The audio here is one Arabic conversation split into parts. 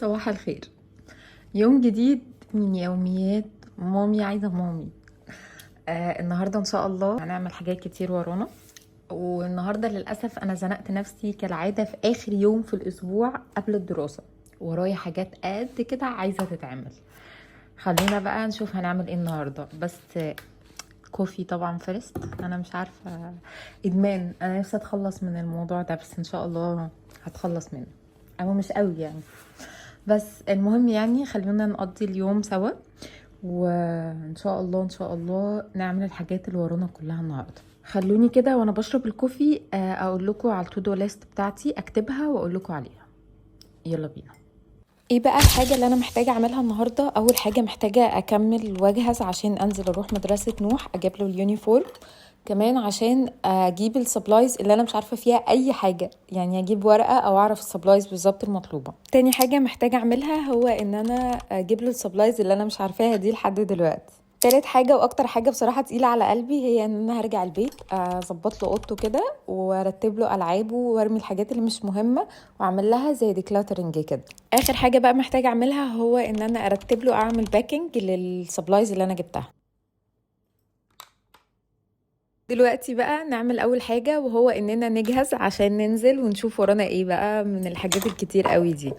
صباح الخير. يوم جديد من يوميات مامي عايزة مامي. النهاردة ان شاء الله هنعمل حاجات كتير ورانا. والنهاردة للأسف أنا زنقت نفسي كالعادة في آخر يوم في الأسبوع قبل الدراسة، ورايا حاجات قد كده عايزة تتعمل. خلينا بقى نشوف هنعمل ايه النهاردة. بس كوفي طبعا فيرست. أنا مش عارفة، إدمان. أنا نفسي أتخلص من الموضوع ده، بس إن شاء الله هتخلص منه، أو مش قوي يعني. بس المهم يعني خلونا نقضي اليوم سوا، وان شاء الله ان شاء الله نعمل الحاجات اللي ورانا كلها النهارده. خلوني كده وانا بشرب الكوفي اقول لكم على التو دو ليست بتاعتي، اكتبها واقول لكم عليها. يلا بينا. ايه بقى الحاجه اللي انا محتاجه اعملها النهارده؟ اول حاجه محتاجه اكمل واجهز عشان انزل اروح مدرسه نوح، اجيب له اليونيفورم. كمان عشان اجيب السبلايز اللي انا مش عارفه فيها اي حاجه، يعني اجيب ورقه او اعرف السبلايز بالظبط المطلوبه. تاني حاجه محتاجه اعملها هو ان انا اجيب له السبلايز اللي انا مش عارفاها دي لحد دلوقتي. تالت حاجة واكتر حاجة بصراحة تقيلة على قلبي هي ان انا هرجع البيت اظبط له اوضته كده وارتب له العابه وارمي الحاجات اللي مش مهمة واعمل لها زي ديكلاترنج كده. اخر حاجة بقى محتاجة اعملها هو ان انا ارتب له، اعمل باكينج للسبلايز اللي انا جبتها. دلوقتي بقى نعمل اول حاجة، وهو اننا نجهز عشان ننزل ونشوف ورانا ايه بقى من الحاجات الكتير قوي دي.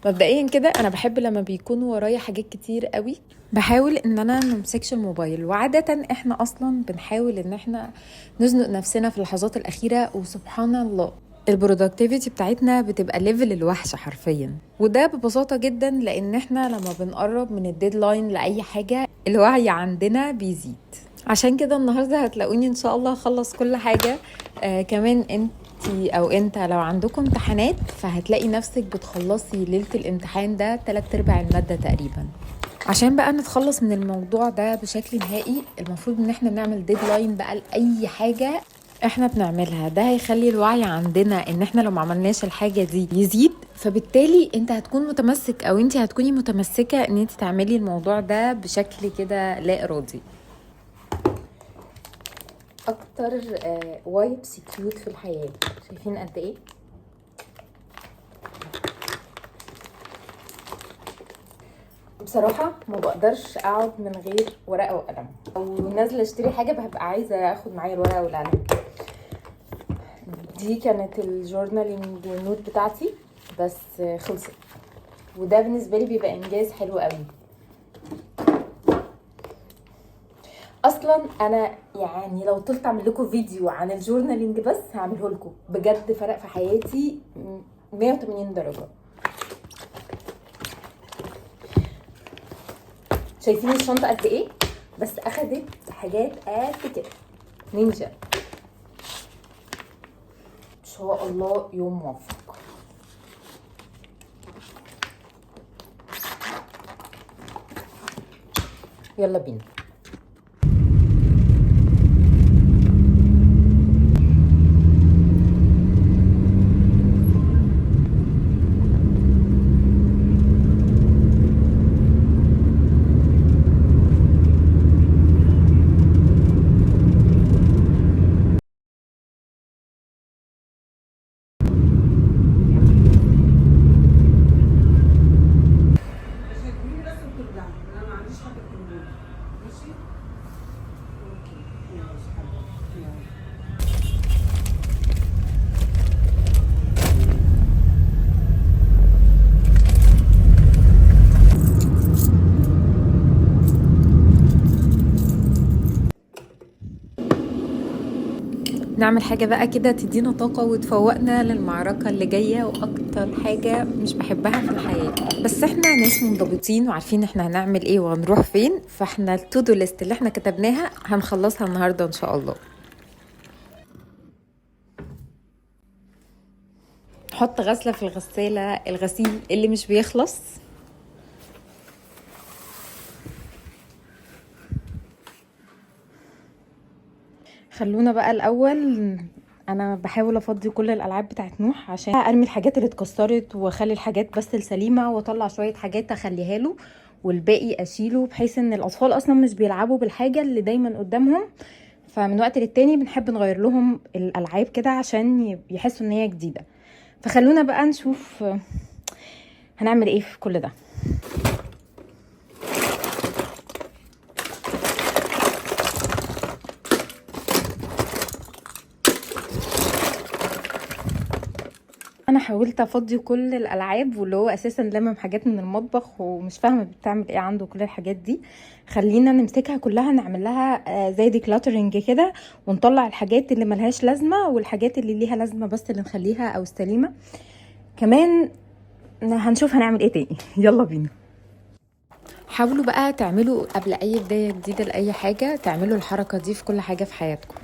مبدئيا كده انا بحب لما بيكون ورايا حاجات كتير قوي بحاول ان انا ممسكش الموبايل، وعادة احنا اصلا بنحاول ان احنا نزنق نفسنا في اللحظات الاخيرة، وسبحان الله البرودكتيفيتي بتاعتنا بتبقى ليفل الوحش حرفيا. وده ببساطة جدا لان احنا لما بنقرب من الديدلاين لأي حاجة الوعي عندنا بيزيد. عشان كده النهاردة هتلاقوني ان شاء الله اخلص كل حاجة. كمان انتي او انت لو عندكم امتحانات فهتلاقي نفسك بتخلصي ليلة الامتحان ده 3/4 المادة تقريبا. عشان بقى نتخلص من الموضوع ده بشكل نهائي المفروض ان احنا نعمل ديدلاين بقى لأي حاجة احنا بنعملها. ده هيخلي الوعي عندنا ان احنا لو ما عملناش الحاجة دي يزيد، فبالتالي انت هتكون متمسك او انت هتكوني متمسكة ان انت تعملي الموضوع ده بشكل كده لا ارادي. اكتر وايبس كيوت في الحياه، شايفين قد ايه؟ بصراحه ما بقدرش اقعد من غير ورقه وقلم، او نازله اشتري حاجه ببقى عايزه اخد معايا الورقه والقلم. دي كانت الجورنالينج نوت بتاعتي بس خلصت، وده بالنسبه لي بيبقى انجاز حلو قوي. اصلا انا يعني لو طلت اعمل لكم فيديو عن الجورنالينج بس هعمله لكم، بجد فرق في حياتي 180 درجه. شايفين الشنطه قد ايه؟ بس اخدت حاجات قد كده نينجا. ان شاء الله يوم موفق. يلا بينا. نعمل حاجة بقى كده تدينا طاقة وتفوقنا للمعركة اللي جاية، واكتر حاجة مش بحبها في الحياة. بس احنا ناس منضبطين وعارفين احنا هنعمل ايه وهنروح فين، فاحنا التودو ليست اللي احنا كتبناها هنخلصها النهاردة ان شاء الله. نحط غسلة في الغسالة، الغسيل اللي مش بيخلص. خلونا بقى الاول، انا بحاول افضي كل الالعاب بتاعت نوح عشان ارمي الحاجات اللي اتكسرت واخلي الحاجات بس السليمه، واطلع شويه حاجات اخليها له والباقي اشيله، بحيث ان الاطفال اصلا مش بيلعبوا بالحاجه اللي دايما قدامهم، فمن وقت للتاني بنحب نغير لهم الالعاب كده عشان يحسوا ان هي جديده. فخلونا بقى نشوف هنعمل ايه في كل ده؟ انا حاولت افضي كل الالعاب، واللي هو اساسا لمم حاجات من المطبخ ومش فاهمه بتعمل ايه عنده كل الحاجات دي. خلينا نمسكها كلها نعمل لها زي ديكلاترنج كده، ونطلع الحاجات اللي ملهاش لازمه والحاجات اللي ليها لازمه بس اللي نخليها او السليمه. كمان هنشوف هنعمل ايه تاني. يلا بينا. حاولوا بقى تعملوا قبل اي بدايه جديده لاي حاجه، تعملوا الحركه دي في كل حاجه في حياتكم.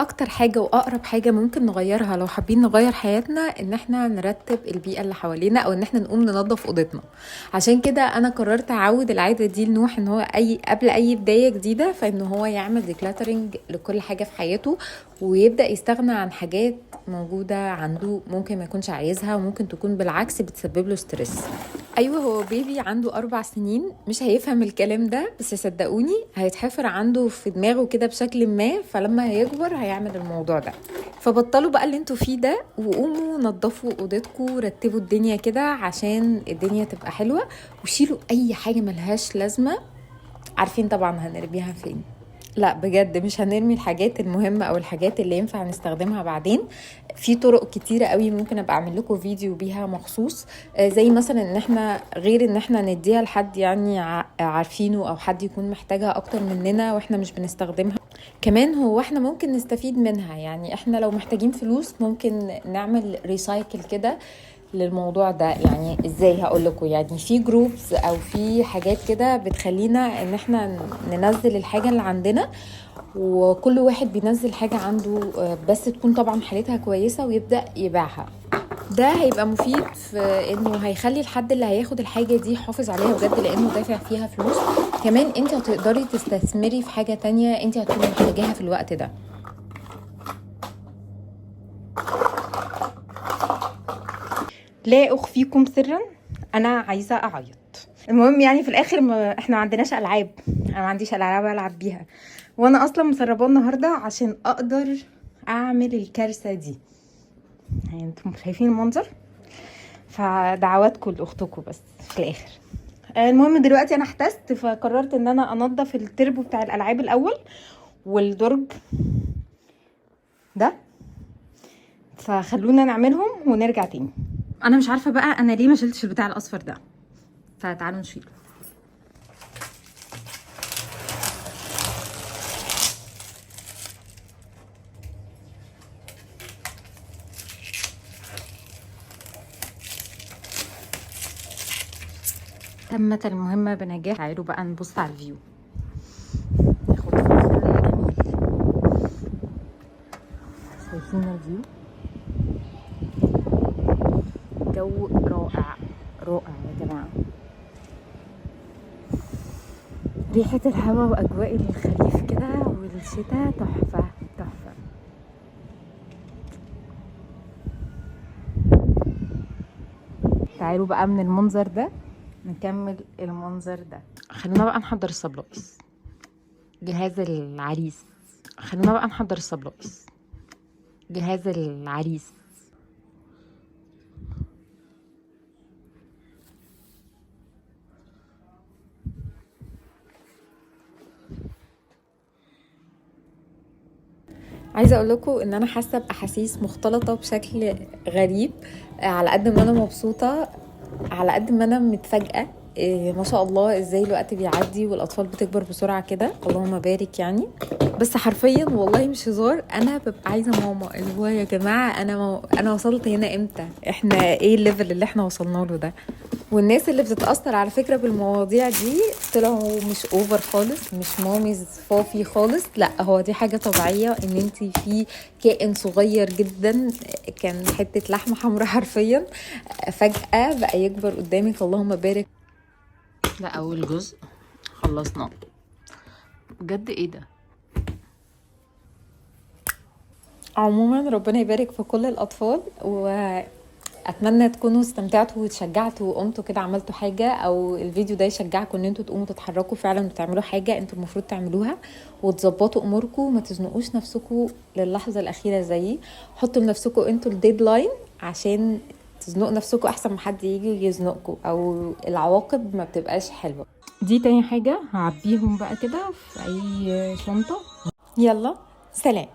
اكتر حاجة واقرب حاجة ممكن نغيرها لو حابين نغير حياتنا ان احنا نرتب البيئة اللي حوالينا، او ان احنا نقوم ننظف اوضتنا. عشان كده انا قررت اعود العادة دي لنوح، ان هو قبل اي بداية جديدة فان هو يعمل ديكلاترنج لكل حاجة في حياته، ويبدأ يستغنى عن حاجات موجودة عنده ممكن ما يكونش عايزها، وممكن تكون بالعكس بتسبب له ستريس. ايوه، هو بيبي عنده 4 سنين مش هيفهم الكلام ده، بس صدقوني هيتحفر عنده في دماغه كده بشكل ما، فلما هيكبر هيعمل الموضوع ده. فبطلوا بقى اللي انتوا فيه ده، وقوموا نظفوا اوضتكم، رتبوا الدنيا كده عشان الدنيا تبقى حلوة، وشيلوا اي حاجة ملهاش لازمة. عارفين طبعا هنرميها فين؟ لا بجد مش هنرمي الحاجات المهمة او الحاجات اللي ينفع نستخدمها بعدين. في طرق كتيرة قوي ممكن ابقى اعمل لكم فيديو بيها مخصوص، زي مثلا ان احنا غير ان احنا نديها لحد يعني عارفينه، او حد يكون محتاجها اكتر مننا واحنا مش بنستخدمها. كمان هو احنا ممكن نستفيد منها، يعني احنا لو محتاجين فلوس ممكن نعمل ريسايكل كده للموضوع ده. يعني ازاي هقول لكم؟ يعني في جروبز او في حاجات كده بتخلينا ان احنا ننزل الحاجة اللي عندنا، وكل واحد بينزل حاجة عنده بس تكون طبعا حالتها كويسة ويبدأ يبيعها. ده هيبقى مفيد في انه هيخلي الحد اللي هياخد الحاجة دي حافظ عليها بجد، لانه دافع فيها فلوس. كمان انت هتقدري تستثمري في حاجة تانية انت هتكوني محتاجاها في الوقت ده. لا اخفيكم سرا، انا عايزه اعيط. المهم يعني في الاخر احنا ما عندناش العاب، انا ما عنديش العاب العب بيها، وانا اصلا مسرباه النهارده عشان اقدر اعمل الكارثه دي. يعني انتم شايفين المنظر، فدعواتكم لاختكم بس في الاخر. المهم دلوقتي انا احتست، فقررت ان انا انضف التربو بتاع الالعاب الاول والدرج ده، فخلونا نعملهم ونرجع تاني. انا مش عارفه بقى انا ليه ما شلتش البتاع الاصفر ده، فتعالوا نشيله. تمت المهمة بنجاح. تعالوا بقى نبص على الفيو، ناخد جميل. شايفين الفيو؟ جو رائع رائع يا جماعة. ريحة الهواء وأجواء الخريف كده والشتاء تحفة تحفة. تعالوا بقى من المنظر ده نكمل المنظر ده. خلونا بقى نحضر السبلايز، جهاز العريس. خلونا بقى نحضر السبلايز، جهاز العريس. عايزه اقول لكم ان انا حاسه باحاسيس مختلطه بشكل غريب. على قد ما انا مبسوطه، على قد ما انا متفاجئه. ما شاء الله ازاي الوقت بيعدي والاطفال بتكبر بسرعه كده، اللهم بارك يعني. بس حرفيا والله مش هزار، انا ببقى عايزه ماما، اللي هو يا جماعه انا وصلت هنا امتى؟ احنا ايه الليفل اللي احنا وصلنا له ده؟ والناس اللي بتتأثر على فكرة بالمواضيع دي طلعوا مش اوفر خالص، مش ماميز فافي خالص. لا، هو دي حاجة طبيعية ان انتي في كائن صغير جدا كان حتة لحمة حمراء حرفيا فجأة بقى يكبر قدامك، اللهم بارك. ده اول جزء خلصناه بجد. ايه ده؟ عموما ربنا يبارك في كل الاطفال، واتمنى تكونوا استمتعتوا وتشجعتوا وقمتوا كده عملتوا حاجه، او الفيديو ده يشجعكم ان انتوا تقوموا تتحركوا فعلا وتعملوا حاجه انتوا المفروض تعملوها، وتظبطوا اموركم وما تزنقوش نفسكم للحظه الاخيره. زيي حطوا لنفسكم انتوا الديدلاين عشان تزنقوا نفسكم احسن ما حد يجي يزنقكم، او العواقب ما بتبقاش حلوه. دي تاني حاجه هعبيهم بقى كده في اي شنطه. يلا سلام.